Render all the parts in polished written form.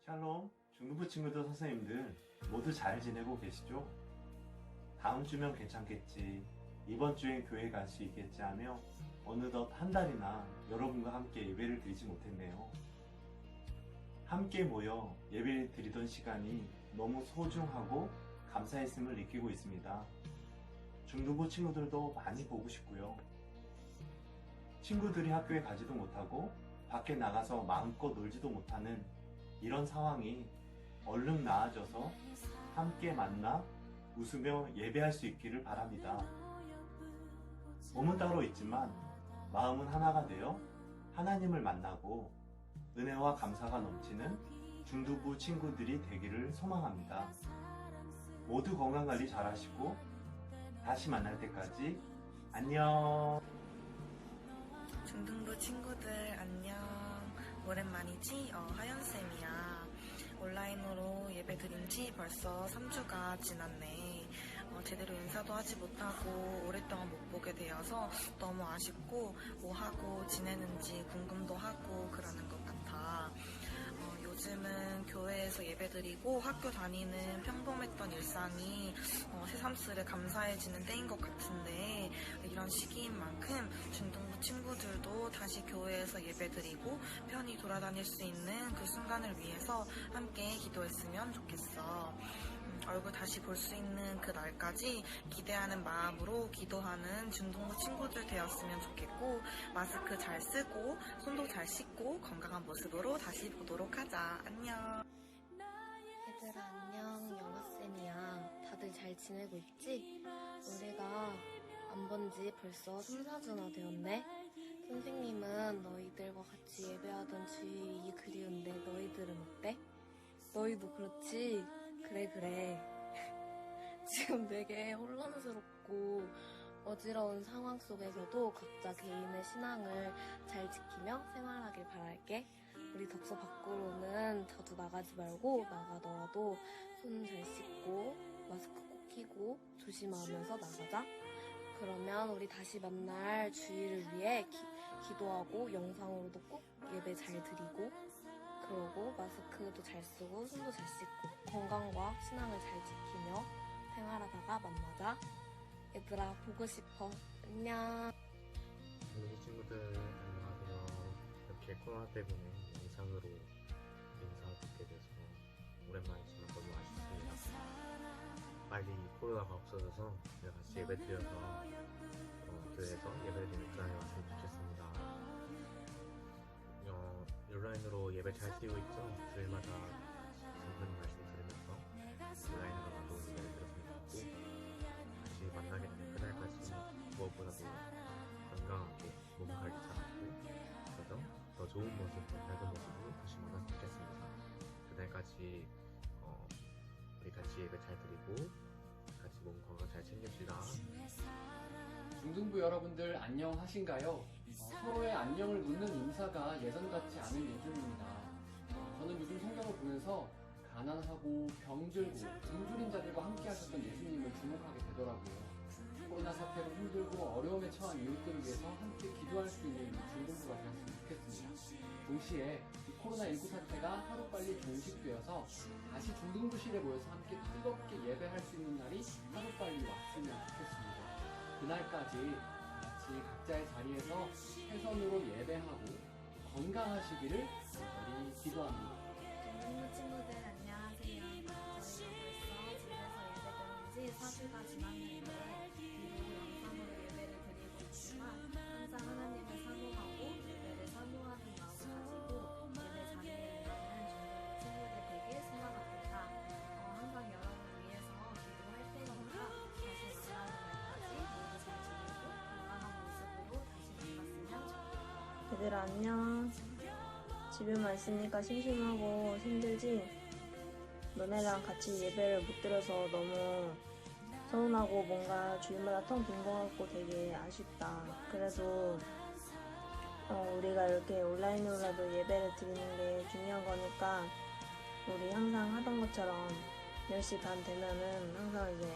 샬롬, 중등부 친구들 선생님들 모두 잘 지내고 계시죠? 다음 주면 괜찮겠지, 이번 주엔 교회 갈 수 있겠지 하며 어느덧 한 달이나 여러분과 함께 예배를 드리지 못했네요. 함께 모여 예배를 드리던 시간이 너무 소중하고 감사했음을 느끼고 있습니다. 중등부 친구들도 많이 보고 싶고요. 친구들이 학교에 가지도 못하고 밖에 나가서 마음껏 놀지도 못하는 이런 상황이 얼른 나아져서 함께 만나 웃으며 예배할 수 있기를 바랍니다. 몸은 따로 있지만 마음은 하나가 되어 하나님을 만나고 은혜와 감사가 넘치는 중등부 친구들이 되기를 소망합니다. 모두 건강관리 잘 하시고 다시 만날 때까지 안녕. 중등부 친구들 안녕. 오랜만이지? 하연쌤이야. 온라인으로 예배 드린 지 벌써 3주가 지났네. 제대로 인사도 하지 못하고 오랫동안 못 보게 되어서 너무 아쉽고 뭐 하고 지내는지 궁금도 하고 그러는 것 같아. 요즘은 교회에서 예배드리고 학교 다니는 평범했던 일상이 새삼스레 감사해지는 때인 것 같은데, 이런 시기인 만큼 중등부 친구들도 다시 교회에서 예배드리고 편히 돌아다닐 수 있는 그 순간을 위해서 함께 기도했으면 좋겠어. 얼굴 다시 볼 수 있는 그 날까지 기대하는 마음으로 기도하는 중등부 친구들 되었으면 좋겠고, 마스크 잘 쓰고 손도 잘 씻고 건강한 모습으로 다시 보도록 하자. 안녕. 얘들아 안녕, 영아쌤이야. 다들 잘 지내고 있지? 우리가 안 본 지 벌써 3, 4주나 되었네? 선생님은 너희들과 같이 예배하던 주일이 그리운데 너희들은 어때? 너희도 그렇지? 그래. 지금 되게 혼란스럽고 어지러운 상황 속에서도 각자 개인의 신앙을 잘 지키며 생활하길 바랄게. 우리 덕서 밖으로는 자주 나가지 말고 나가더라도 손 잘 씻고 마스크 꼭 끼고 조심하면서 나가자. 그러면 우리 다시 만날 주일을 위해 기도하고 영상으로도 꼭 예배 잘 드리고, 그러고 마스크도 잘 쓰고 손도 잘 씻고 건강과 신앙을 잘 지키며 생활하다가 만나자. 얘들아 보고 싶어. 안녕. 우리 친구들 안녕하세요. 이렇게 코로나 때문에 영상으로 인사드리게 돼서 오랜만이지만 너무 아쉽습니다. 빨리 코로나가 없어져서 우리가 같이 예배 드려서 교회에서 예배를 드리는 그날이 왔으면 좋겠습니다. 온라인으로 예배 잘 드리고 있죠? 주일마다 성경 말씀 들으면서 온라인으로 나도 예배를 드렸으면 좋겠고, 다시 만나게 되는 그날까지 무엇보다도 건강하게 몸 관리 잘하고 그래서 더 좋은 모습, 더 밝은 모습으로 다시 만났으면 좋겠습니다. 그날까지 우리 같이 예배 잘 드리고 같이 몸 건강 잘 챙깁시다. 중등부 여러분들 안녕하신가요? 서로의 안녕을 묻는 인사가 예전 같지 않은 요즘입니다. 저는 요즘 성경을 보면서 가난하고 병들고 굶주린 자들과 함께 하셨던 예수님을 주목하게 되더라고요. 코로나 사태로 힘들고 어려움에 처한 이웃들을 위해서 함께 기도할 수 있는 중등부가 되었으면 좋겠습니다. 동시에 이 코로나19 사태가 하루빨리 종식되어서 다시 중등부실에 모여서 함께 뜨겁게 예배할 수 있는 날이 하루빨리 왔으면 좋겠습니다. 그날까지 같이 각자의 자리에서 최선으로 예배하고 건강하시기를 간절히 기도합니다. 중등부 친구들 안녕하세요. 저희가 벌써 집에서 예배드린 지 4주가 지났는데 비록 영상으로 예배를 드리고 있지만 항상 하나님을 사모하고 예배를 사모하는 마음을 가지고 예배 자리에 있는 중등부 친구들 되길 소망합니다. 항상 여러분을 위해서 기도할 때마다 다시 만나는 날까지 모두 잘 지내고 건강한 모습으로 다시 만났으면 좋겠습니다. 얘들아 안녕. 집에만 있으니까 심심하고 힘들지? 너네랑 같이 예배를 못 드려서 너무 서운하고 뭔가 주일마다 텅 빈 것 같고 되게 아쉽다. 그래도 우리가 이렇게 온라인으로라도 예배를 드리는 게 중요한 거니까 우리 항상 하던 것처럼 10시 반 되면은 항상 이제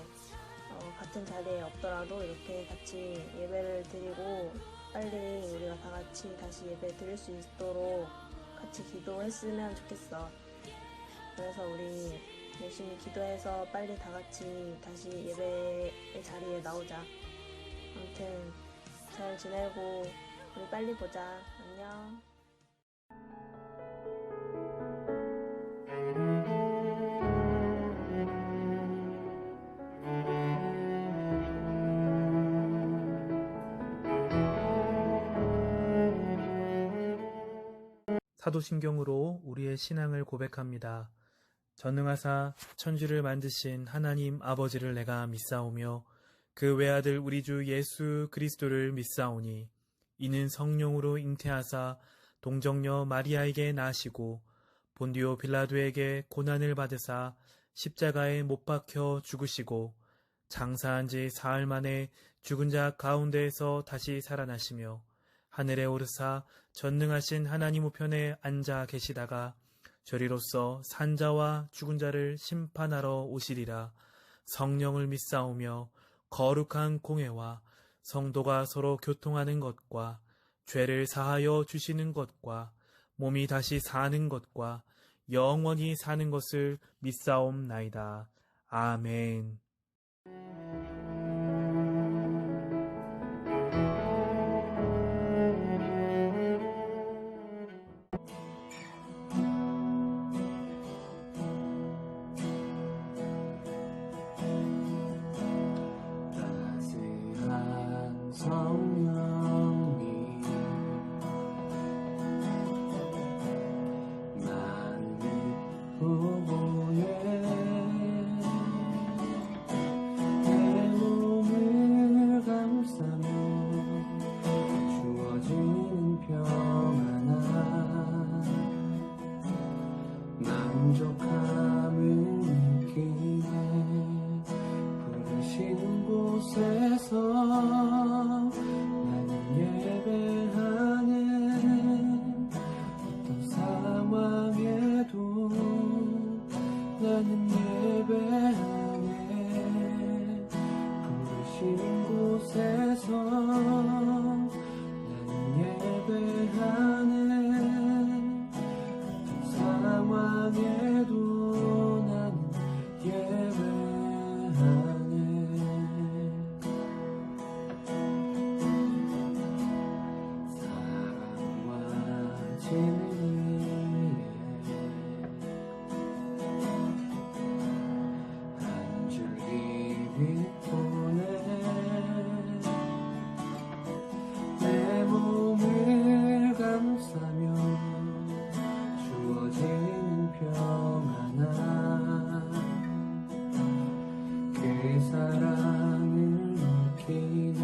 같은 자리에 없더라도 이렇게 같이 예배를 드리고 빨리 우리가 다 같이 다시 예배 드릴 수 있도록 같이 기도했으면 좋겠어. 그래서 우리 열심히 기도해서 빨리 다 같이 다시 예배의 자리에 나오자. 아무튼 잘 지내고 우리 빨리 보자. 안녕. 사도신경으로 우리의 신앙을 고백합니다. 전능하사 천주를 만드신 하나님 아버지를 내가 믿사오며 그 외아들 우리 주 예수 그리스도를 믿사오니 이는 성령으로 잉태하사 동정녀 마리아에게 나시고 본디오 빌라도에게 고난을 받으사 십자가에 못 박혀 죽으시고 장사한 지 사흘 만에 죽은 자 가운데에서 다시 살아나시며 하늘에 오르사 전능하신 하나님 우편에 앉아 계시다가 저리로서 산자와 죽은 자를 심판하러 오시리라. 성령을 믿사오며 거룩한 공회와 성도가 서로 교통하는 것과 죄를 사하여 주시는 것과 몸이 다시 사는 것과 영원히 사는 것을 믿사옵나이다. 아멘. 따스한 성령님 마음을 보고에 내 몸을 감싸며 주어지는 평안함 만족함을 느끼네 부르신 곳에서 나는 예배하네 어떤 상황에도 나는 예배하네 부르신 곳에서 나는 예배하네 어떤 상황에도 나는 예배하네 사랑과 진리에 한 줄기 빛보네 내 몸을 감싸며 주어지는 평안함 그 사랑을 느끼네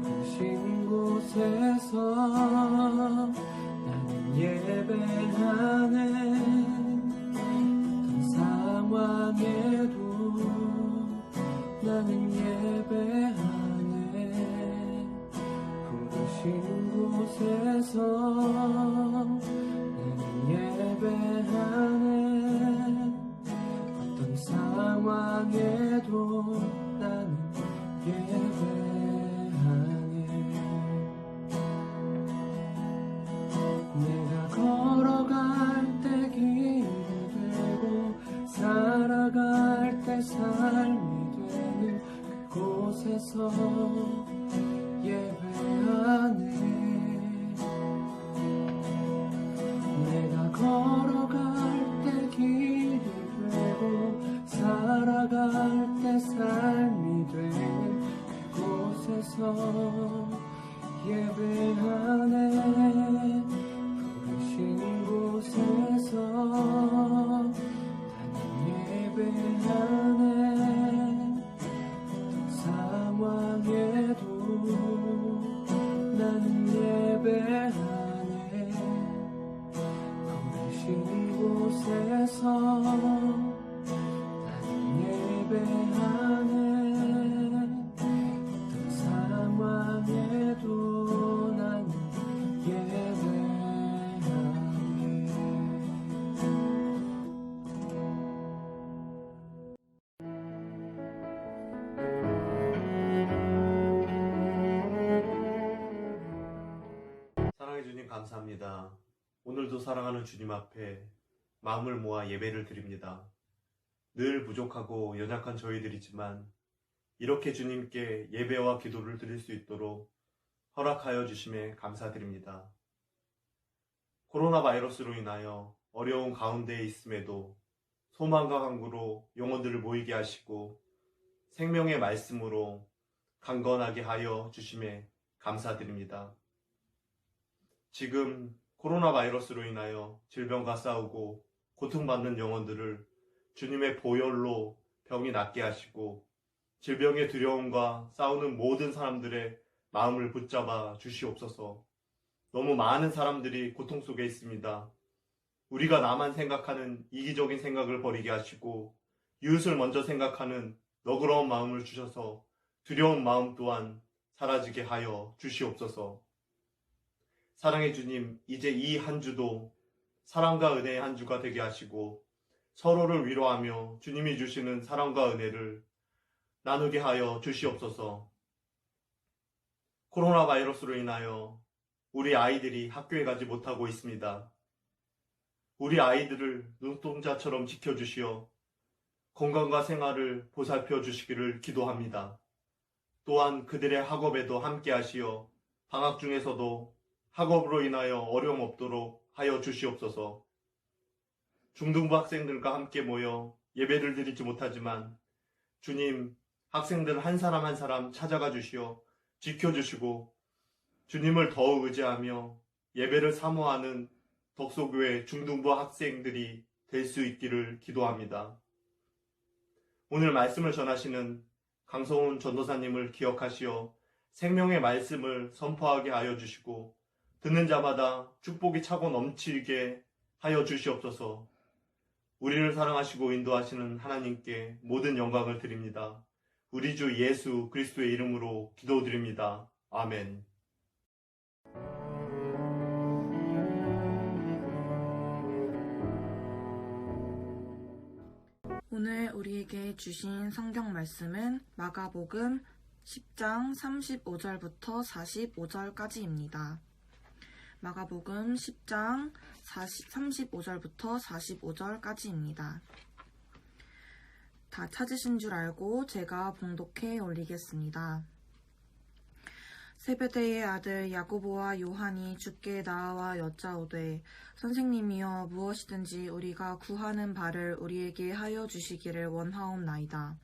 부르신 곳에서 나는 예배하네 어떤 상황에도 나는 예배하네 부르신 곳에서 나는 예배하네 어떤 상황에도 나는 예배하네 내가 걸어갈 때 길이 되고 살아갈 때 삶이 되는 그곳에서 예배하네 내가 걸어갈 때 길이 되고 살아갈 때 삶이 되는 그곳에서 예배하네 부르신 곳에서 나는 예배하네 어떤 상황에도 나는 예배하네 부르신 곳에서 나는 예배하네 어떤 상황에도 나는 예배하네 사랑해 주님 감사합니다. 오늘도 사랑하는 주님 앞에 마음을 모아 예배를 드립니다. 늘 부족하고 연약한 저희들이지만 이렇게 주님께 예배와 기도를 드릴 수 있도록 허락하여 주심에 감사드립니다. 코로나 바이러스로 인하여 어려운 가운데에 있음에도 소망과 간구로 영혼들을 모이게 하시고 생명의 말씀으로 강건하게 하여 주심에 감사드립니다. 지금 코로나 바이러스로 인하여 질병과 싸우고 고통받는 영혼들을 주님의 보혈로 병이 낫게 하시고 질병의 두려움과 싸우는 모든 사람들의 마음을 붙잡아 주시옵소서. 너무 많은 사람들이 고통 속에 있습니다. 우리가 나만 생각하는 이기적인 생각을 버리게 하시고 이웃을 먼저 생각하는 너그러운 마음을 주셔서 두려운 마음 또한 사라지게 하여 주시옵소서. 사랑의 주님, 이제 이 한 주도 사랑과 은혜의 한 주가 되게 하시고 서로를 위로하며 주님이 주시는 사랑과 은혜를 나누게 하여 주시옵소서. 코로나 바이러스로 인하여 우리 아이들이 학교에 가지 못하고 있습니다. 우리 아이들을 눈동자처럼 지켜주시어 건강과 생활을 보살펴 주시기를 기도합니다. 또한 그들의 학업에도 함께 하시어 방학 중에서도 학업으로 인하여 어려움 없도록 하여 주시옵소서. 중등부 학생들과 함께 모여 예배를 드리지 못하지만 주님, 학생들 한 사람 한 사람 찾아가 주시어 지켜주시고 주님을 더욱 의지하며 예배를 사모하는 덕소교회 중등부 학생들이 될 수 있기를 기도합니다. 오늘 말씀을 전하시는 강성훈 전도사님을 기억하시어 생명의 말씀을 선포하게 하여 주시고 듣는 자마다 축복이 차고 넘치게 하여 주시옵소서. 우리를 사랑하시고 인도하시는 하나님께 모든 영광을 드립니다. 우리 주 예수 그리스도의 이름으로 기도드립니다. 아멘. 오늘 우리에게 주신 성경 말씀은 마가복음 10장 35절부터 45절까지입니다. 마가복음 10장 35절부터 45절까지입니다. 다 찾으신 줄 알고 제가 봉독해 올리겠습니다. 세베대의 아들 야고보와 요한이 주께 나와 여짜오되 선생님이여 무엇이든지 우리가 구하는 바를 우리에게 하여 주시기를 원하옵나이다.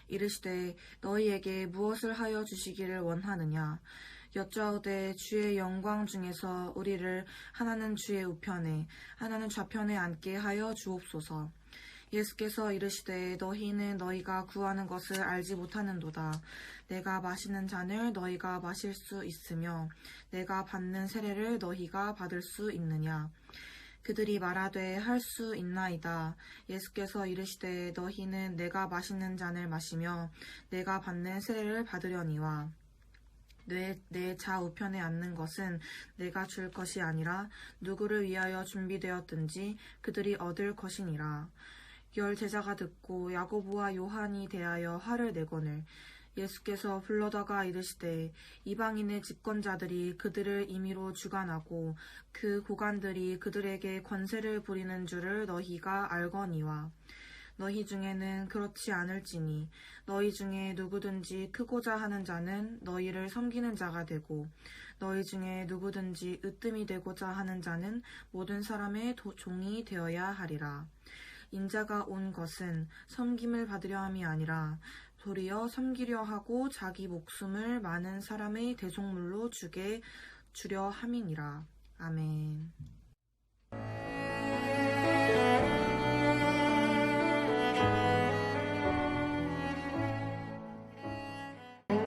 이르시되 너희에게 무엇을 하여 주시기를 원하느냐. 여짜오되 주의 영광 중에서 우리를 하나는 주의 우편에 하나는 좌편에 앉게 하여 주옵소서. 예수께서 이르시되 너희는 너희가 구하는 것을 알지 못하는도다. 내가 마시는 잔을 너희가 마실 수 있으며 내가 받는 세례를 너희가 받을 수 있느냐. 그들이 말하되 할 수 있나이다. 예수께서 이르시되 너희는 내가 마시는 잔을 마시며 내가 받는 세례를 받으려니와 내 좌우편에 앉는 것은 내가 줄 것이 아니라 누구를 위하여 준비되었든지 그들이 얻을 것이니라. 열 제자가 듣고 야고보와 요한이 대하여 화를 내거늘 예수께서 불러다가 이르시되 이방인의 집권자들이 그들을 임의로 주관하고 그 고관들이 그들에게 권세를 부리는 줄을 너희가 알거니와 너희 중에는 그렇지 않을지니 너희 중에 누구든지 크고자 하는 자는 너희를 섬기는 자가 되고 너희 중에 누구든지 으뜸이 되고자 하는 자는 모든 사람의 종이 되어야 하리라. 인자가 온 것은 섬김을 받으려 함이 아니라 도리어 섬기려 하고 자기 목숨을 많은 사람의 대속물로 주려 함이니라. 아멘.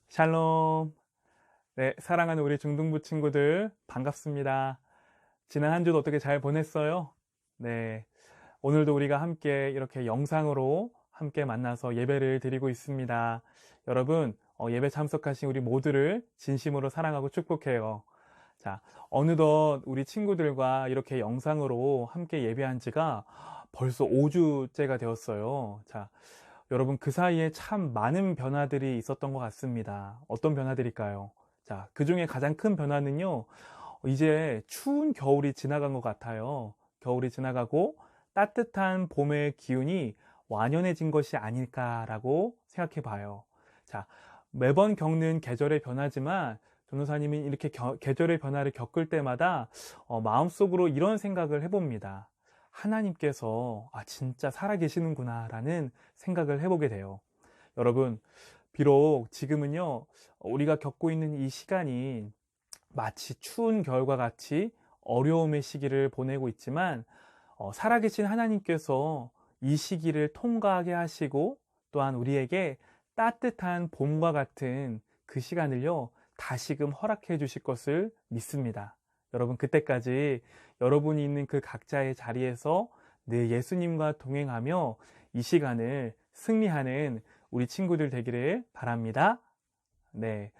샬롬. 네, 사랑하는 우리 중등부 친구들 반갑습니다. 지난 한 주도 어떻게 잘 보냈어요? 네. 오늘도 우리가 함께 이렇게 영상으로 함께 만나서 예배를 드리고 있습니다. 여러분, 예배 참석하신 우리 모두를 진심으로 사랑하고 축복해요. 자, 어느덧 우리 친구들과 이렇게 영상으로 함께 예배한 지가 벌써 5주째가 되었어요. 자, 여러분 그 사이에 참 많은 변화들이 있었던 것 같습니다. 어떤 변화들일까요? 자, 그 중에 가장 큰 변화는요, 이제 추운 겨울이 지나간 것 같아요. 겨울이 지나가고 따뜻한 봄의 기운이 완연해진 것이 아닐까라고 생각해 봐요. 자, 매번 겪는 계절의 변화지만 전도사님이 이렇게 계절의 변화를 겪을 때마다 마음속으로 이런 생각을 해봅니다. 하나님께서 진짜 살아계시는구나 라는 생각을 해보게 돼요. 여러분, 비록 지금은요, 우리가 겪고 있는 이 시간이 마치 추운 겨울과 같이 어려움의 시기를 보내고 있지만 살아계신 하나님께서 이 시기를 통과하게 하시고 또한 우리에게 따뜻한 봄과 같은 그 시간을요, 다시금 허락해 주실 것을 믿습니다. 여러분, 그때까지 여러분이 있는 그 각자의 자리에서 늘 예수님과 동행하며 이 시간을 승리하는 우리 친구들 되기를 바랍니다. 네.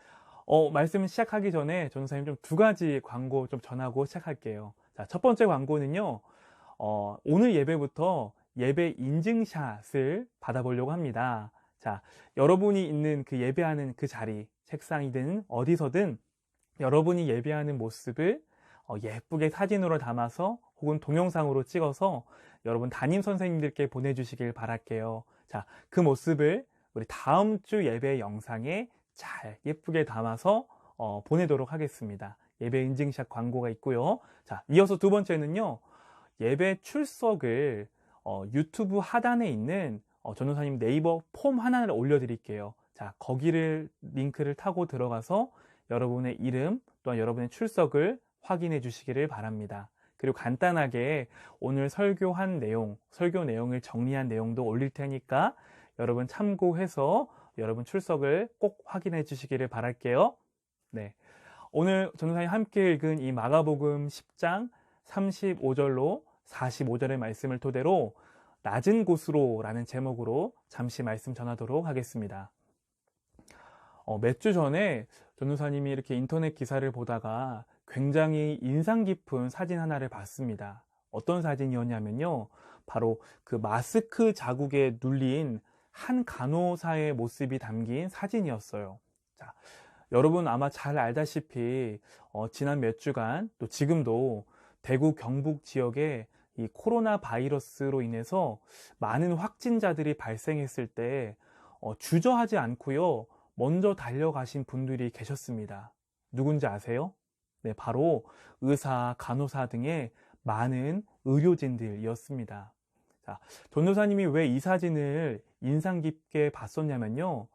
말씀 시작하기 전에 전도사님 좀 두 가지 광고 좀 전하고 시작할게요. 자, 첫 번째 광고는요, 오늘 예배부터 예배 인증샷을 받아보려고 합니다. 자, 여러분이 있는 그 예배하는 그 자리, 책상이든 어디서든 여러분이 예배하는 모습을 예쁘게 사진으로 담아서 혹은 동영상으로 찍어서 여러분 담임 선생님들께 보내주시길 바랄게요. 자, 그 모습을 우리 다음 주 예배 영상에 잘 예쁘게 담아서 보내도록 하겠습니다. 예배 인증샷 광고가 있고요. 자, 이어서 두 번째는요, 예배 출석을 유튜브 하단에 있는 전도사님 네이버 폼 하나를 올려드릴게요. 자, 거기를 링크를 타고 들어가서 여러분의 이름 또한 여러분의 출석을 확인해 주시기를 바랍니다. 그리고 간단하게 오늘 설교한 내용, 설교 내용을 정리한 내용도 올릴 테니까 여러분 참고해서 여러분 출석을 꼭 확인해 주시기를 바랄게요. 네, 오늘 전도사님 함께 읽은 이 마가복음 10장 35절로 45절의 말씀을 토대로 낮은 곳으로 라는 제목으로 잠시 말씀 전하도록 하겠습니다. 몇 주 전에 전도사님이 이렇게 인터넷 기사를 보다가 굉장히 인상 깊은 사진 하나를 봤습니다. 어떤 사진이었냐면요, 바로 그 마스크 자국에 눌린 한 간호사의 모습이 담긴 사진이었어요. 자, 여러분 아마 잘 알다시피 지난 몇 주간 또 지금도 대구 경북 지역에 이 코로나 바이러스로 인해서 많은 확진자들이 발생했을 때 주저하지 않고요, 먼저 달려가신 분들이 계셨습니다. 누군지 아세요? 네, 바로 의사, 간호사 등의 많은 의료진들이었습니다. 자, 전도사님이 왜 이 사진을 인상 깊게 봤었냐면요,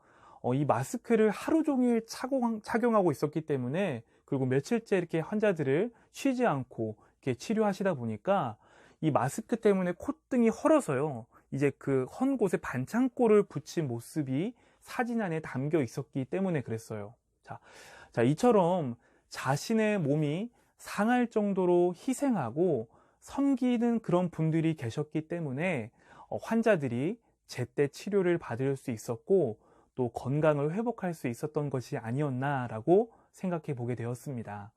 이 마스크를 하루 종일 착용하고 있었기 때문에, 그리고 며칠째 이렇게 환자들을 쉬지 않고 이렇게 치료하시다 보니까 이 마스크 때문에 콧등이 헐어서요, 이제 그 헌 곳에 반창고를 붙인 모습이 사진 안에 담겨 있었기 때문에 그랬어요. 자, 이처럼 자신의 몸이 상할 정도로 희생하고 섬기는 그런 분들이 계셨기 때문에 환자들이 제때 치료를 받을 수 있었고 또 건강을 회복할 수 있었던 것이 아니었나라고 생각해 보게 되었습니다.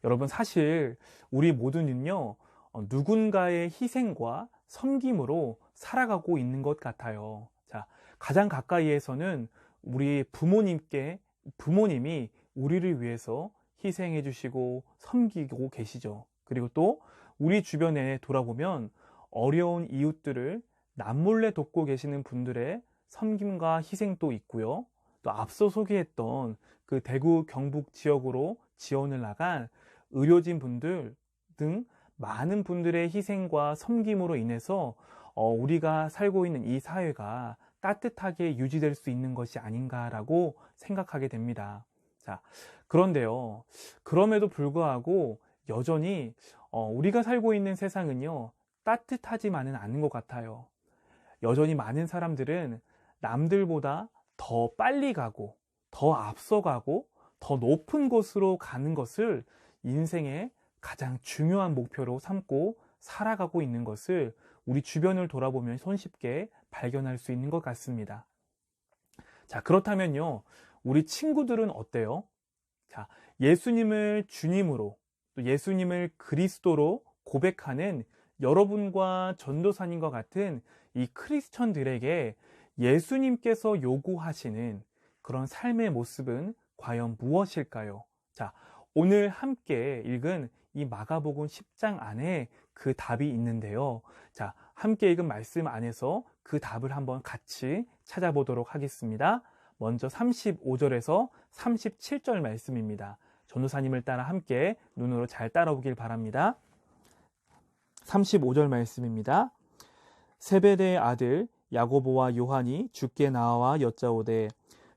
여러분, 사실 우리 모두는요, 누군가의 희생과 섬김으로 살아가고 있는 것 같아요. 자, 가장 가까이에서는 우리 부모님이 우리를 위해서 희생해 주시고 섬기고 계시죠. 그리고 또 우리 주변에 돌아보면 어려운 이웃들을 남몰래 돕고 계시는 분들의 섬김과 희생도 있고요. 또 앞서 소개했던 그 대구 경북 지역으로 지원을 나간 의료진 분들 등 많은 분들의 희생과 섬김으로 인해서 우리가 살고 있는 이 사회가 따뜻하게 유지될 수 있는 것이 아닌가라고 생각하게 됩니다. 자, 그런데요, 그럼에도 불구하고 여전히 우리가 살고 있는 세상은요, 따뜻하지만은 않은 것 같아요. 여전히 많은 사람들은 남들보다 더 빨리 가고 더 앞서가고 더 높은 곳으로 가는 것을 인생의 가장 중요한 목표로 삼고 살아가고 있는 것을 우리 주변을 돌아보면 손쉽게 발견할 수 있는 것 같습니다. 자, 그렇다면요, 우리 친구들은 어때요? 자, 예수님을 주님으로 또 예수님을 그리스도로 고백하는 여러분과 전도사님과 같은 이 크리스천들에게 예수님께서 요구하시는 그런 삶의 모습은 과연 무엇일까요? 자, 오늘 함께 읽은 이 마가복음 10장 안에 그 답이 있는데요. 자, 함께 읽은 말씀 안에서 그 답을 한번 같이 찾아보도록 하겠습니다. 먼저 35절에서 37절 말씀입니다. 전도사님을 따라 함께 눈으로 잘 따라오길 바랍니다. 35절 말씀입니다. 세베대의 아들 야고보와 요한이 주께 나와 여짜오되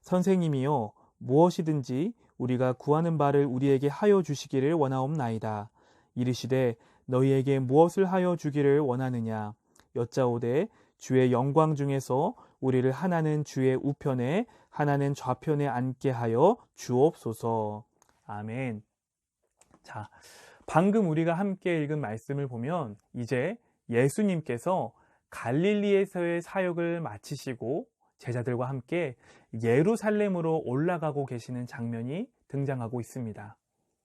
선생님이여 무엇이든지 우리가 구하는 바를 우리에게 하여 주시기를 원하옵나이다. 이르시되 너희에게 무엇을 하여 주기를 원하느냐. 여짜오되 주의 영광 중에서 우리를 하나는 주의 우편에 하나는 좌편에 앉게 하여 주옵소서. 아멘. 자, 방금 우리가 함께 읽은 말씀을 보면 이제 예수님께서 갈릴리에서의 사역을 마치시고 제자들과 함께 예루살렘으로 올라가고 계시는 장면이 등장하고 있습니다.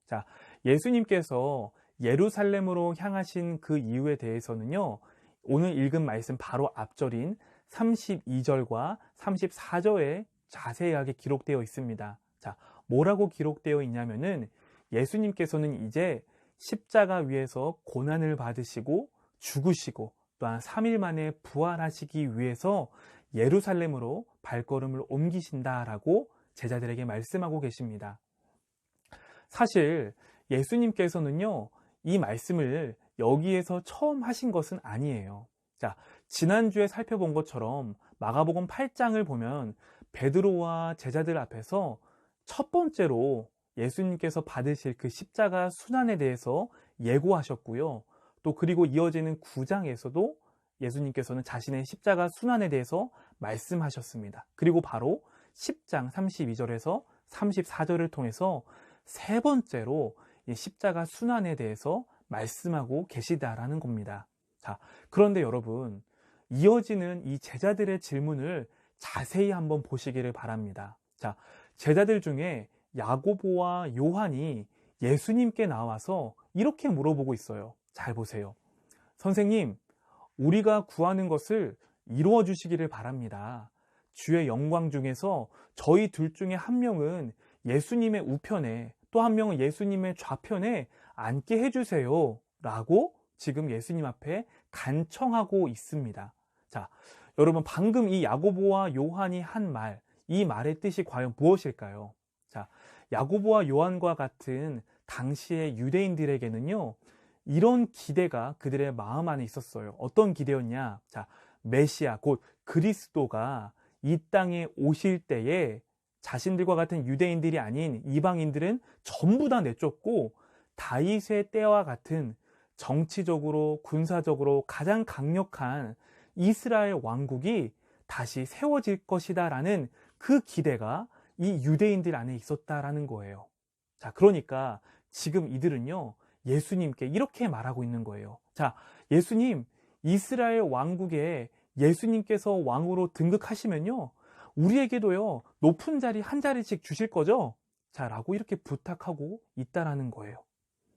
자, 예수님께서 예루살렘으로 향하신 그 이유에 대해서는요, 오늘 읽은 말씀 바로 앞절인 32절과 34절에 자세하게 기록되어 있습니다. 자, 뭐라고 기록되어 있냐면은 예수님께서는 이제 십자가 위에서 고난을 받으시고 죽으시고 또한 3일 만에 부활하시기 위해서 예루살렘으로 발걸음을 옮기신다라고 제자들에게 말씀하고 계십니다. 사실 예수님께서는요, 이 말씀을 여기에서 처음 하신 것은 아니에요. 자, 지난주에 살펴본 것처럼 마가복음 8장을 보면 베드로와 제자들 앞에서 첫 번째로 예수님께서 받으실 그 십자가 순환에 대해서 예고하셨고요. 또 그리고 이어지는 9장에서도 예수님께서는 자신의 십자가 순환에 대해서 말씀하셨습니다. 그리고 바로 10장 32절에서 34절을 통해서 세 번째로 이 십자가 순환에 대해서 말씀하고 계시다라는 겁니다. 자, 그런데 여러분, 이어지는 이 제자들의 질문을 자세히 한번 보시기를 바랍니다. 자, 제자들 중에 야고보와 요한이 예수님께 나와서 이렇게 물어보고 있어요. 잘 보세요. 선생님, 우리가 구하는 것을 이루어 주시기를 바랍니다. 주의 영광 중에서 저희 둘 중에 한 명은 예수님의 우편에 또 한 명은 예수님의 좌편에 앉게 해주세요 라고 지금 예수님 앞에 간청하고 있습니다. 자, 여러분, 방금 이 야고보와 요한이 한 말, 이 말의 뜻이 과연 무엇일까요? 자, 야고보와 요한과 같은 당시의 유대인들에게는요, 이런 기대가 그들의 마음 안에 있었어요. 어떤 기대였냐? 자, 메시아, 곧 그리스도가 이 땅에 오실 때에 자신들과 같은 유대인들이 아닌 이방인들은 전부 다 내쫓고 다윗의 때와 같은 정치적으로, 군사적으로 가장 강력한 이스라엘 왕국이 다시 세워질 것이다라는 그 기대가 이 유대인들 안에 있었다라는 거예요. 자, 그러니까 지금 이들은요, 예수님께 이렇게 말하고 있는 거예요. 자, 예수님, 이스라엘 왕국에 예수님께서 왕으로 등극하시면요, 우리에게도요, 높은 자리 한 자리씩 주실 거죠? 자, 라고 이렇게 부탁하고 있다라는 거예요.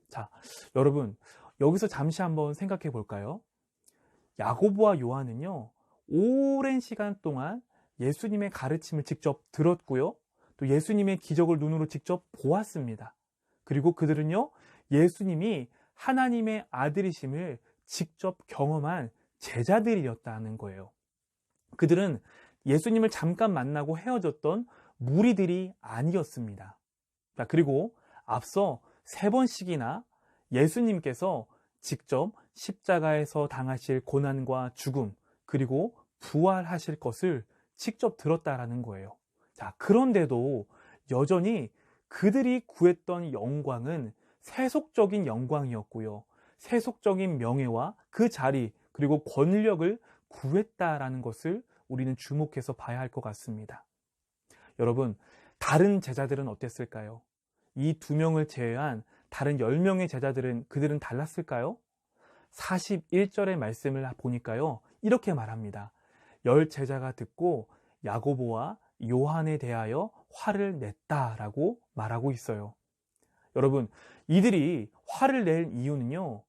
자, 여러분, 여기서 잠시 한번 생각해 볼까요? 야고보와 요한은요, 오랜 시간 동안 예수님의 가르침을 직접 들었고요, 또 예수님의 기적을 눈으로 직접 보았습니다. 그리고 그들은요, 예수님이 하나님의 아들이심을 직접 경험한 제자들이었다는 거예요. 그들은 예수님을 잠깐 만나고 헤어졌던 무리들이 아니었습니다. 자, 그리고 앞서 3번씩이나 예수님께서 직접 십자가에서 당하실 고난과 죽음, 그리고 부활하실 것을 직접 들었다라는 거예요. 자, 그런데도 여전히 그들이 구했던 영광은 세속적인 영광이었고요. 세속적인 명예와 그 자리, 그리고 권력을 구했다라는 것을 우리는 주목해서 봐야 할 것 같습니다. 여러분, 다른 제자들은 어땠을까요? 이 2명을 제외한 다른 10명의 제자들은 그들은 달랐을까요? 41절의 말씀을 보니까요, 이렇게 말합니다. 10 제자가 듣고 야고보와 요한에 대하여 화를 냈다라고 말하고 있어요. 여러분, 이들이 화를 낼 이유는요,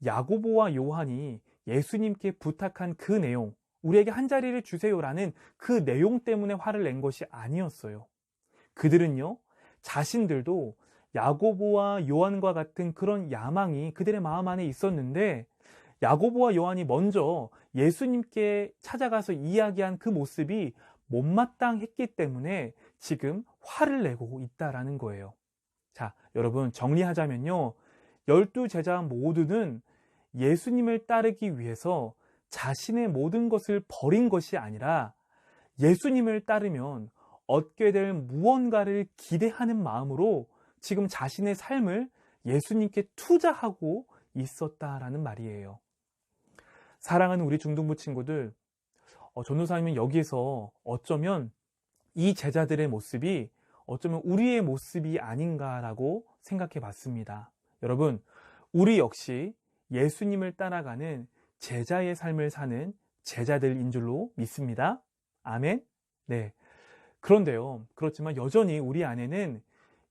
야고보와 요한이 예수님께 부탁한 그 내용, 우리에게 한 자리를 주세요라는 그 내용 때문에 화를 낸 것이 아니었어요. 그들은요, 자신들도 야고보와 요한과 같은 그런 야망이 그들의 마음 안에 있었는데 야고보와 요한이 먼저 예수님께 찾아가서 이야기한 그 모습이 못마땅했기 때문에 지금 화를 내고 있다라는 거예요. 자, 여러분 정리하자면요. 12제자 모두는 예수님을 따르기 위해서 자신의 모든 것을 버린 것이 아니라 예수님을 따르면 얻게 될 무언가를 기대하는 마음으로 지금 자신의 삶을 예수님께 투자하고 있었다라는 말이에요. 사랑하는 우리 중등부 친구들, 전도사님은 여기에서 어쩌면 이 제자들의 모습이 어쩌면 우리의 모습이 아닌가라고 생각해 봤습니다. 여러분, 우리 역시 예수님을 따라가는 제자의 삶을 사는 제자들인 줄로 믿습니다. 아멘? 네. 그런데요, 그렇지만 여전히 우리 안에는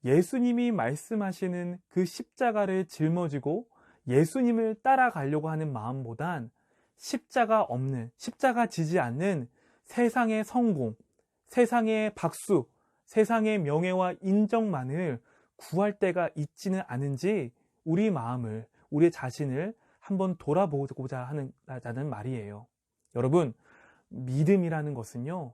예수님이 말씀하시는 그 십자가를 짊어지고 예수님을 따라가려고 하는 마음보단 십자가 없는, 십자가 지지 않는 세상의 성공, 세상의 박수, 세상의 명예와 인정만을 구할 때가 있지는 않은지 우리 마음을, 우리 자신을 한번 돌아보고자 하는 말이에요. 여러분, 믿음이라는 것은요,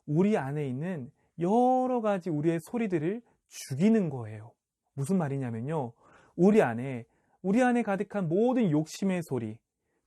우리 안에 있는 여러 가지 우리의 소리들을 죽이는 거예요. 무슨 말이냐면요, 우리 안에 가득한 모든 욕심의 소리,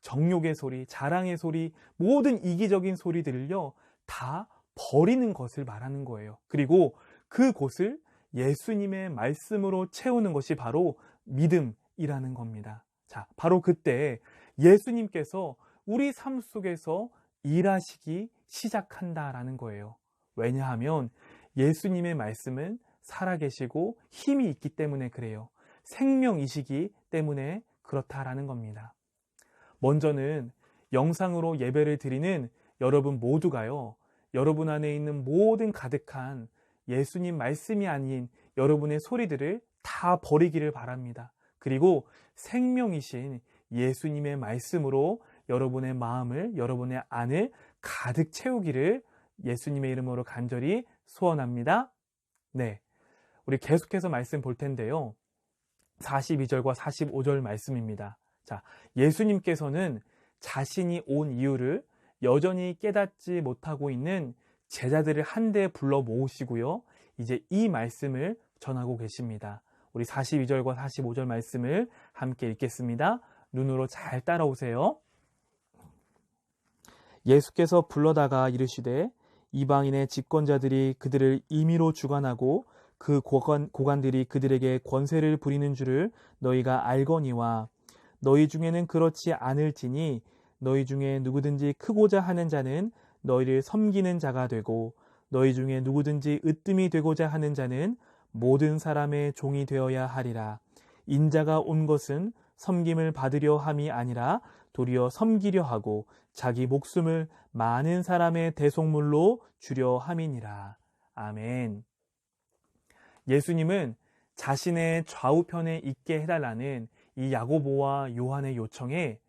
정욕의 소리, 자랑의 소리, 모든 이기적인 소리들을요, 다 버리는 것을 말하는 거예요. 그리고 그곳을 예수님의 말씀으로 채우는 것이 바로 믿음이라는 겁니다. 자, 바로 그때 예수님께서 우리 삶 속에서 일하시기 시작한다라는 거예요. 왜냐하면 예수님의 말씀은 살아계시고 힘이 있기 때문에 그래요. 생명이시기 때문에 그렇다라는 겁니다. 먼저는 영상으로 예배를 드리는 여러분 모두가요, 여러분 안에 있는 모든 가득한 예수님 말씀이 아닌 여러분의 소리들을 다 버리기를 바랍니다. 그리고 생명이신 예수님의 말씀으로 여러분의 마음을, 여러분의 안을 가득 채우기를 예수님의 이름으로 간절히 소원합니다. 네, 우리 계속해서 말씀 볼 텐데요. 42절과 45절 말씀입니다. 자, 예수님께서는 자신이 온 이유를 여전히 깨닫지 못하고 있는 제자들을 한데 불러 모으시고요, 이제 이 말씀을 전하고 계십니다. 우리 42절과 45절 말씀을 함께 읽겠습니다. 눈으로 잘 따라오세요. 예수께서 불러다가 이르시되 이방인의 집권자들이 그들을 임의로 주관하고 그 고관들이 그들에게 권세를 부리는 줄을 너희가 알거니와 너희 중에는 그렇지 않을지니 너희 중에 누구든지 크고자 하는 자는 너희를 섬기는 자가 되고 너희 중에 누구든지 으뜸이 되고자 하는 자는 모든 사람의 종이 되어야 하리라. 인자가 온 것은 섬김을 받으려 함이 아니라 도리어 섬기려 하고 자기 목숨을 많은 사람의 대속물로 주려 함이니라. 아멘. 예수님은 자신의 좌우편에 있게 해달라는 이 야고보와 요한의 요청에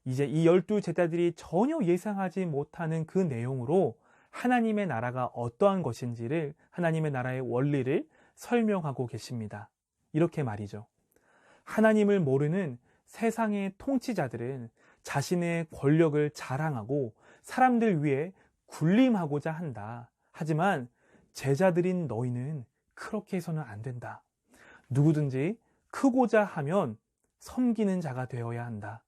이제 이 12제자들이 전혀 예상하지 못하는 그 내용으로 하나님의 나라가 어떠한 것인지를, 하나님의 나라의 원리를 설명하고 계십니다. 이렇게 말이죠. 하나님을 모르는 세상의 통치자들은 자신의 권력을 자랑하고 사람들 위해 군림하고자 한다. 하지만 제자들인 너희는 그렇게 해서는 안 된다. 누구든지 크고자 하면 섬기는 자가 되어야 한다.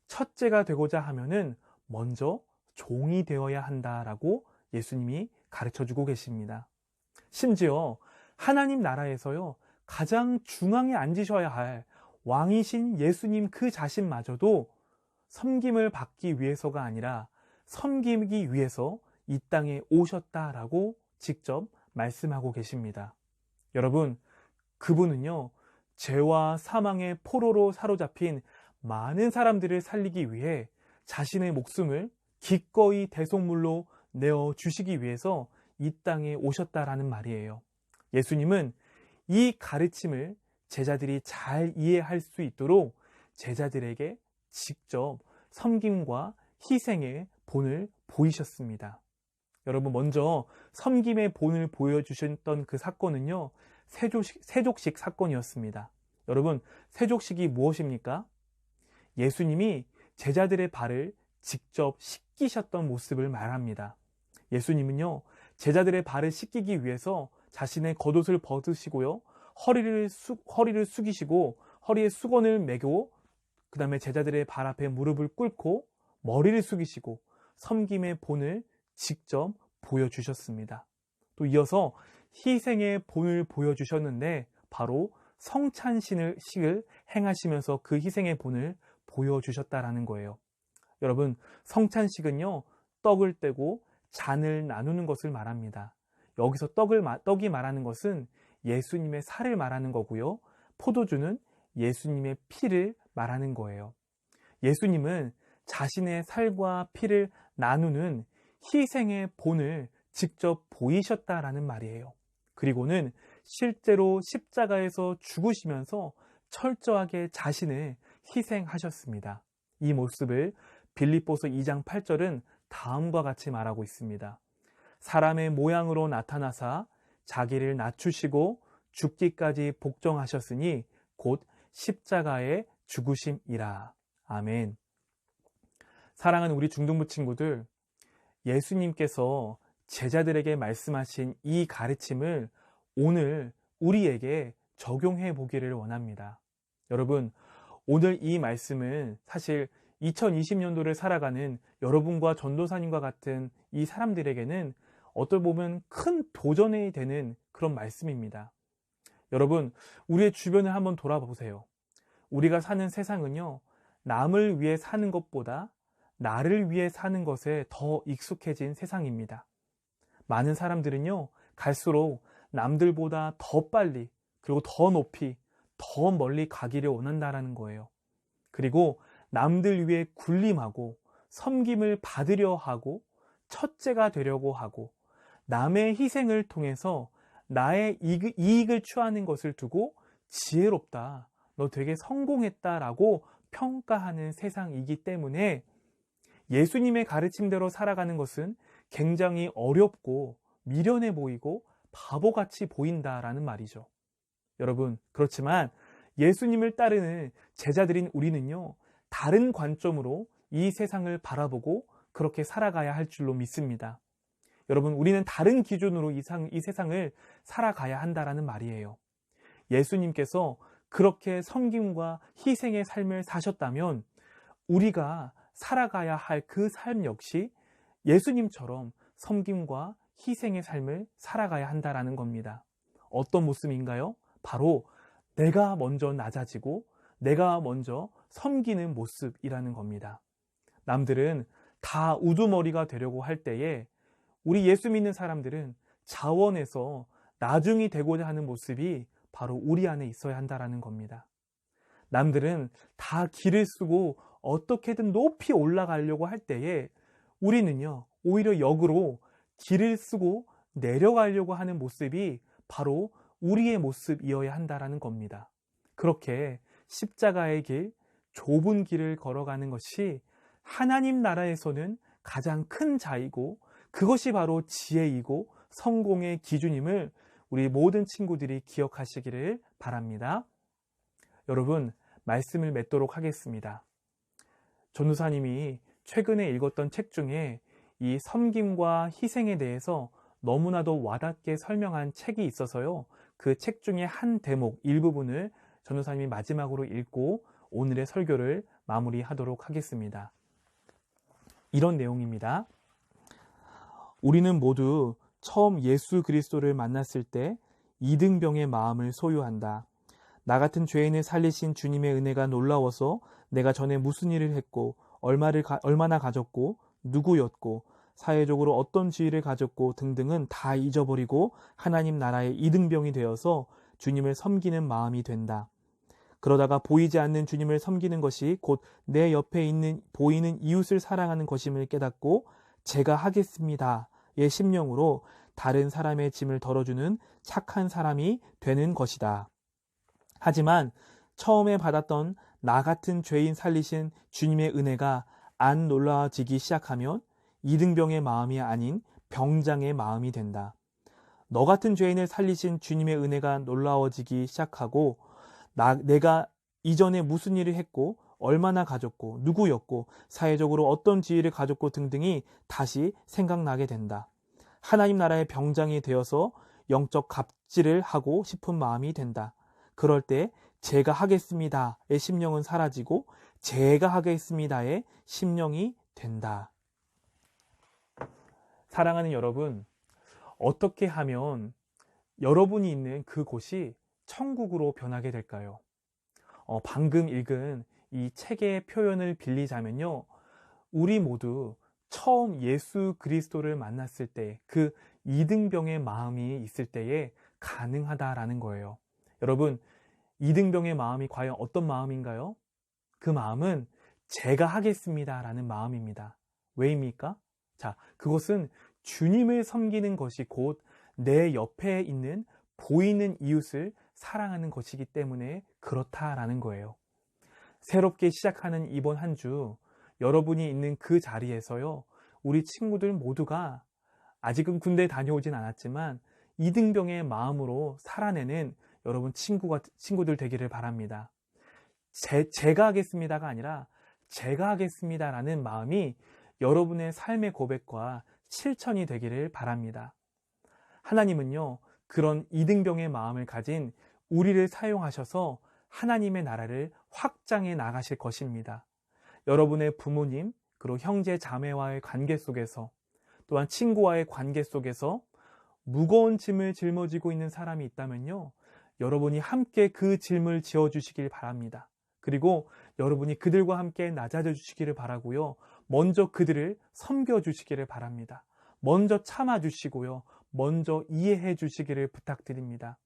첫째가 되고자 하면은 먼저 종이 되어야 한다라고 예수님이 가르쳐주고 계십니다. 심지어 하나님 나라에서요, 가장 중앙에 앉으셔야 할 왕이신 예수님 그 자신마저도 섬김을 받기 위해서가 아니라 섬기기 위해서 이 땅에 오셨다라고 직접 말씀하고 계십니다. 여러분, 그분은요, 죄와 사망의 포로로 사로잡힌 많은 사람들을 살리기 위해 자신의 목숨을 기꺼이 대속물로 내어주시기 위해서 이 땅에 오셨다라는 말이에요. 예수님은 이 가르침을 제자들이 잘 이해할 수 있도록 제자들에게 직접 섬김과 희생의 본을 보이셨습니다. 여러분, 먼저 섬김의 본을 보여주셨던 그 사건은요, 세족식 사건이었습니다. 여러분, 세족식이 무엇입니까? 예수님이 제자들의 발을 직접 씻기셨던 모습을 말합니다. 예수님은요, 제자들의 발을 씻기기 위해서 자신의 겉옷을 벗으시고요, 허리를 숙이시고 허리에 수건을 매고 그 다음에 제자들의 발 앞에 무릎을 꿇고 머리를 숙이시고 섬김의 본을 직접 보여주셨습니다. 또 이어서 희생의 본을 보여주셨는데 바로 성찬식을 행하시면서 그 희생의 본을 보여주셨다라는 거예요. 여러분, 성찬식은요, 떡을 떼고 잔을 나누는 것을 말합니다. 여기서 떡이 말하는 것은 예수님의 살을 말하는 거고요. 포도주는 예수님의 피를 말하는 거예요. 예수님은 자신의 살과 피를 나누는 희생의 본을 직접 보이셨다라는 말이에요. 그리고는 실제로 십자가에서 죽으시면서 철저하게 자신을 희생하셨습니다. 이 모습을 빌립보서 2장 8절은 다음과 같이 말하고 있습니다. 사람의 모양으로 나타나사 자기를 낮추시고 죽기까지 복종하셨으니 곧 십자가의 죽으심이라. 아멘. 사랑하는 우리 중등부 친구들, 예수님께서 제자들에게 말씀하신 이 가르침을 오늘 우리에게 적용해 보기를 원합니다. 여러분, 오늘 이 말씀은 사실 2020년도를 살아가는 여러분과 전도사님과 같은 이 사람들에게는 어떨 보면 큰 도전이 되는 그런 말씀입니다. 여러분, 우리의 주변을 한번 돌아보세요. 우리가 사는 세상은요, 남을 위해 사는 것보다 나를 위해 사는 것에 더 익숙해진 세상입니다. 많은 사람들은요, 갈수록 남들보다 더 빨리, 그리고 더 높이, 더 멀리 가기를 원한다라는 거예요. 그리고 남들 위해 군림하고 섬김을 받으려 하고 첫째가 되려고 하고 남의 희생을 통해서 나의 이익을 취하는 것을 두고 지혜롭다, 너 되게 성공했다라고 평가하는 세상이기 때문에 예수님의 가르침대로 살아가는 것은 굉장히 어렵고 미련해 보이고 바보같이 보인다라는 말이죠. 여러분, 그렇지만 예수님을 따르는 제자들인 우리는요, 다른 관점으로 이 세상을 바라보고 그렇게 살아가야 할 줄로 믿습니다. 여러분, 우리는 다른 기준으로 이 세상을 살아가야 한다라는 말이에요. 예수님께서 그렇게 섬김과 희생의 삶을 사셨다면 우리가 살아가야 할 그 삶 역시 예수님처럼 섬김과 희생의 삶을 살아가야 한다라는 겁니다. 어떤 모습인가요? 바로 내가 먼저 낮아지고 내가 먼저 섬기는 모습이라는 겁니다. 남들은 다 우두머리가 되려고 할 때에 우리 예수 믿는 사람들은 자원해서 나중이 되고자 하는 모습이 바로 우리 안에 있어야 한다라는 겁니다. 남들은 다 길을 쓰고 어떻게든 높이 올라가려고 할 때에 우리는요, 오히려 역으로 길을 쓰고 내려가려고 하는 모습이 바로 우리의 모습이어야 한다라는 겁니다. 그렇게 십자가의 길, 좁은 길을 걸어가는 것이 하나님 나라에서는 가장 큰 자이고 그것이 바로 지혜이고 성공의 기준임을 우리 모든 친구들이 기억하시기를 바랍니다. 여러분, 말씀을 맺도록 하겠습니다. 전도사님이 최근에 읽었던 책 중에 이 섬김과 희생에 대해서 너무나도 와닿게 설명한 책이 있어서요, 그 책 중에 한 대목 일부분을 전도사님이 마지막으로 읽고 오늘의 설교를 마무리하도록 하겠습니다. 이런 내용입니다. 우리는 모두 처음 예수 그리스도를 만났을 때 이등병의 마음을 소유한다. 나 같은 죄인을 살리신 주님의 은혜가 놀라워서 내가 전에 무슨 일을 했고 얼마나 가졌고 누구였고 사회적으로 어떤 지위를 가졌고 등등은 다 잊어버리고 하나님 나라의 이등병이 되어서 주님을 섬기는 마음이 된다. 그러다가 보이지 않는 주님을 섬기는 것이 곧 내 옆에 있는 보이는 이웃을 사랑하는 것임을 깨닫고 제가 하겠습니다의 심령으로 다른 사람의 짐을 덜어주는 착한 사람이 되는 것이다. 하지만 처음에 받았던 나 같은 죄인 살리신 주님의 은혜가 안 놀라워지기 시작하면 이등병의 마음이 아닌 병장의 마음이 된다. 너 같은 죄인을 살리신 주님의 은혜가 놀라워지기 시작하고 내가 이전에 무슨 일을 했고 얼마나 가졌고 누구였고 사회적으로 어떤 지위를 가졌고 등등이 다시 생각나게 된다. 하나님 나라의 병장이 되어서 영적 갑질을 하고 싶은 마음이 된다. 그럴 때 제가 하겠습니다의 심령은 사라지고 제가 하겠습니다의 심령이 된다. 사랑하는 여러분, 어떻게 하면 여러분이 있는 그곳이 천국으로 변하게 될까요? 방금 읽은 이 책의 표현을 빌리자면요, 우리 모두 처음 예수 그리스도를 만났을 때 그 이등병의 마음이 있을 때에 가능하다라는 거예요. 여러분, 이등병의 마음이 과연 어떤 마음인가요? 그 마음은 제가 하겠습니다라는 마음입니다. 왜입니까? 자, 그것은 주님을 섬기는 것이 곧 내 옆에 있는 보이는 이웃을 사랑하는 것이기 때문에 그렇다라는 거예요. 새롭게 시작하는 이번 한 주, 여러분이 있는 그 자리에서요, 우리 친구들 모두가 아직은 군대 다녀오진 않았지만 이등병의 마음으로 살아내는 여러분 친구들 되기를 바랍니다. 제가 하겠습니다가 아니라 제가 하겠습니다라는 마음이 여러분의 삶의 고백과 실천이 되기를 바랍니다. 하나님은요, 그런 이등병의 마음을 가진 우리를 사용하셔서 하나님의 나라를 확장해 나가실 것입니다. 여러분의 부모님, 그리고 형제 자매와의 관계 속에서, 또한 친구와의 관계 속에서 무거운 짐을 짊어지고 있는 사람이 있다면요, 여러분이 함께 그 짐을 지어주시길 바랍니다. 그리고 여러분이 그들과 함께 낮아져 주시기를 바라고요, 먼저 그들을 섬겨주시기를 바랍니다. 먼저 참아주시고요, 먼저 이해해 주시기를 부탁드립니다.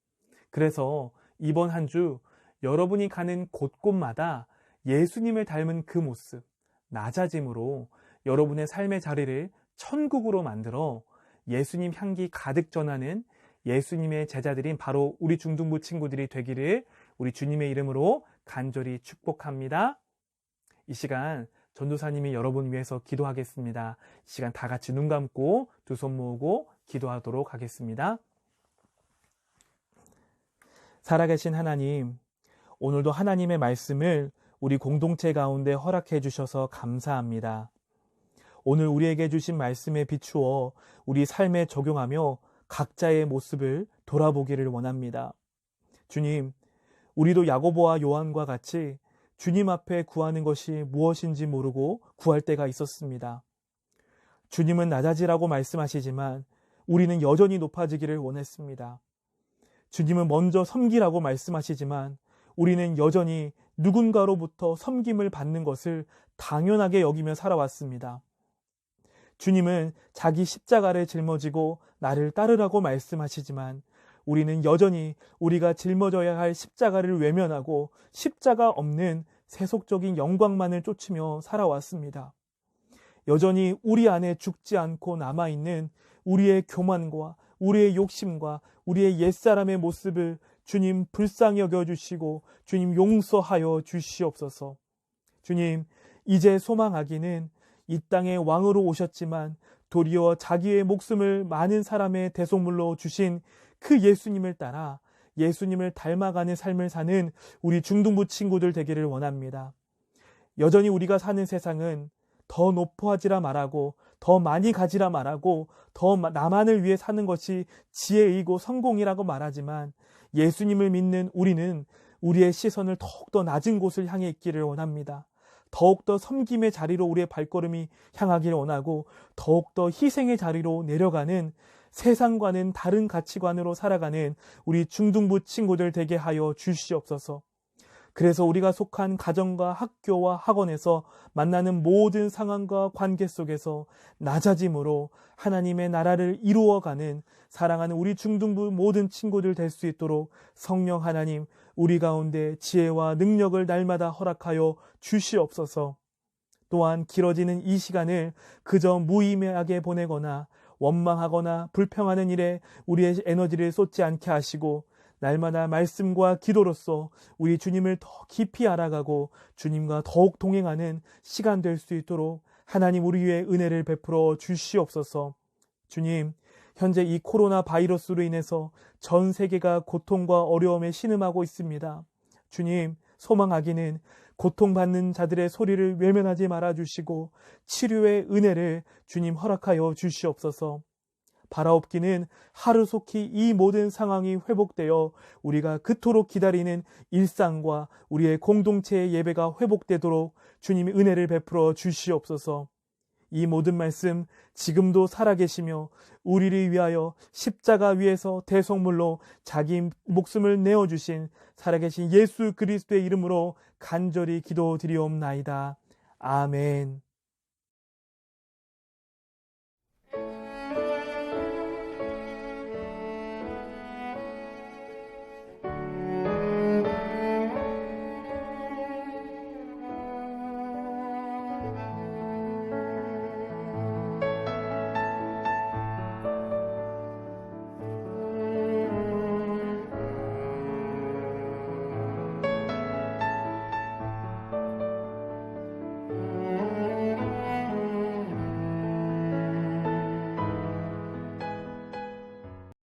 그래서 이번 한 주 여러분이 가는 곳곳마다 예수님을 닮은 그 모습, 낮아짐으로 여러분의 삶의 자리를 천국으로 만들어 예수님 향기 가득 전하는 예수님의 제자들인 바로 우리 중등부 친구들이 되기를 우리 주님의 이름으로 간절히 축복합니다. 이 시간 전도사님이 여러분 위해서 기도하겠습니다. 이 시간 다 같이 눈 감고 두 손 모으고 기도하도록 하겠습니다. 살아계신 하나님, 오늘도 하나님의 말씀을 우리 공동체 가운데 허락해 주셔서 감사합니다. 오늘 우리에게 주신 말씀에 비추어 우리 삶에 적용하며 각자의 모습을 돌아보기를 원합니다. 주님, 우리도 야고보와 요한과 같이 주님 앞에 구하는 것이 무엇인지 모르고 구할 때가 있었습니다. 주님은 낮아지라고 말씀하시지만 우리는 여전히 높아지기를 원했습니다. 주님은 먼저 섬기라고 말씀하시지만 우리는 여전히 누군가로부터 섬김을 받는 것을 당연하게 여기며 살아왔습니다. 주님은 자기 십자가를 짊어지고 나를 따르라고 말씀하시지만 우리는 여전히 우리가 짊어져야 할 십자가를 외면하고 십자가 없는 세속적인 영광만을 쫓으며 살아왔습니다. 여전히 우리 안에 죽지 않고 남아있는 우리의 교만과 우리의 욕심과 우리의 옛사람의 모습을 주님 불쌍히 여겨주시고 주님 용서하여 주시옵소서. 주님, 이제 소망하기는 이 땅에 왕으로 오셨지만 도리어 자기의 목숨을 많은 사람의 대속물로 주신 그 예수님을 따라 예수님을 닮아가는 삶을 사는 우리 중등부 친구들 되기를 원합니다. 여전히 우리가 사는 세상은 더 높아지라 말하고 더 많이 가지라 말하고 더 나만을 위해 사는 것이 지혜이고 성공이라고 말하지만 예수님을 믿는 우리는 우리의 시선을 더욱더 낮은 곳을 향해 있기를 원합니다. 더욱더 섬김의 자리로 우리의 발걸음이 향하기를 원하고 더욱더 희생의 자리로 내려가는 세상과는 다른 가치관으로 살아가는 우리 중등부 친구들 되게 하여 주시옵소서. 그래서 우리가 속한 가정과 학교와 학원에서 만나는 모든 상황과 관계 속에서 낮아짐으로 하나님의 나라를 이루어가는 사랑하는 우리 중등부 모든 친구들 될 수 있도록 성령 하나님, 우리 가운데 지혜와 능력을 날마다 허락하여 주시옵소서. 또한 길어지는 이 시간을 그저 무의미하게 보내거나 원망하거나 불평하는 일에 우리의 에너지를 쏟지 않게 하시고 날마다 말씀과 기도로서 우리 주님을 더 깊이 알아가고 주님과 더욱 동행하는 시간 될 수 있도록 하나님 우리 위에 은혜를 베풀어 주시옵소서. 주님, 현재 이 코로나 바이러스로 인해서 전 세계가 고통과 어려움에 신음하고 있습니다. 주님, 소망하기는 고통받는 자들의 소리를 외면하지 말아주시고 치료의 은혜를 주님 허락하여 주시옵소서. 바라옵기는 하루속히 이 모든 상황이 회복되어 우리가 그토록 기다리는 일상과 우리의 공동체의 예배가 회복되도록 주님이 은혜를 베풀어 주시옵소서. 이 모든 말씀 지금도 살아계시며 우리를 위하여 십자가 위에서 대속물로 자기 목숨을 내어주신 살아계신 예수 그리스도의 이름으로 간절히 기도드리옵나이다. 아멘.